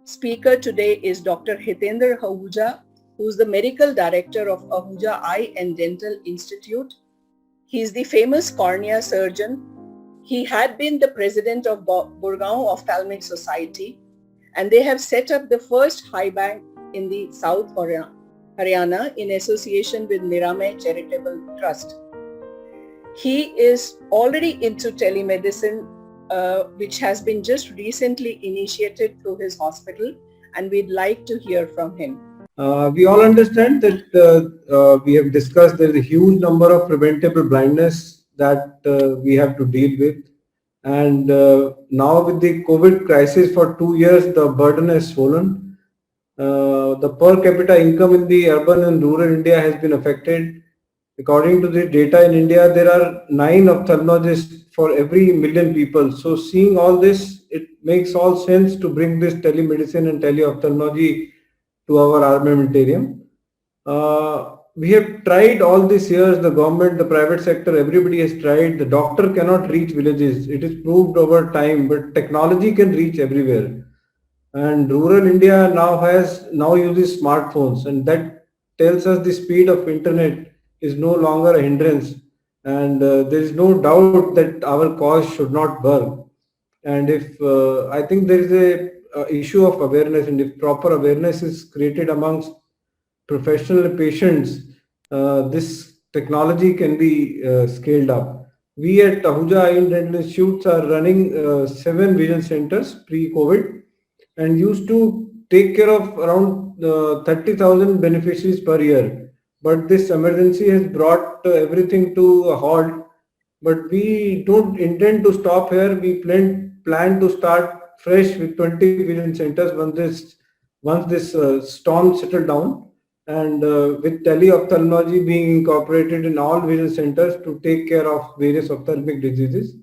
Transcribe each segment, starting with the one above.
speaker today is Dr. Hitendra Ahuja, who is the medical director of Ahuja Eye and Dental Institute. He is the famous cornea surgeon. He had been the president of Gurgaon Ophthalmic Society, and they have set up the first high bank in the South Haryana in association with Nirame Charitable Trust. He is already into telemedicine, which has been just recently initiated through his hospital, and we'd like to hear from him. We all understand that we have discussed there is a huge number of preventable blindness that we have to deal with. And now with the COVID crisis for 2 years, the burden has swollen. The per capita income in the urban and rural India has been affected. According to the data in India, there are 9 ophthalmologists for every million people. So seeing all this, it makes all sense to bring this telemedicine and teleophthalmology to our armamentarium. We have tried all these years, the government, the private sector, everybody has tried. The doctor cannot reach villages. It is proved over time, but technology can reach everywhere. And rural India now uses smartphones, and that tells us the speed of internet is no longer a hindrance. And there is no doubt that our cause should not burn. And if I think there is a issue of awareness, and if proper awareness is created amongst professional patients, this technology can be scaled up. We at Ahuja Eye and Dental Institutes are running 7 vision centers pre-COVID and used to take care of around 30,000 beneficiaries per year. But this emergency has brought everything to a halt. But we don't intend to stop here. We plan to start fresh with 20 vision centers once this storm settle down, and with teleophthalmology being incorporated in all vision centers to take care of various ophthalmic diseases.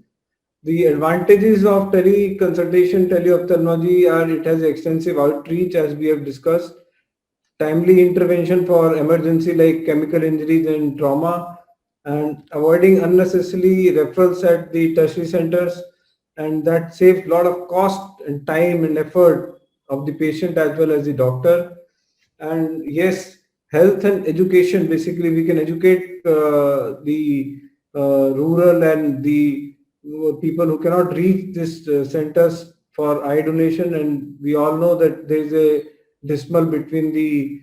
The advantages of teleconsultation, teleophthalmology are it has extensive outreach as we have discussed, timely intervention for emergency like chemical injuries and trauma, and avoiding unnecessary referrals at the tertiary centers, and that saves a lot of cost and time and effort of the patient as well as the doctor. And yes, health and education, basically we can educate the rural and the people who cannot reach these centers for eye donation, and we all know that there is a dismal between the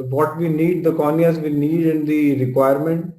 what we need, the corneas we need and the requirement.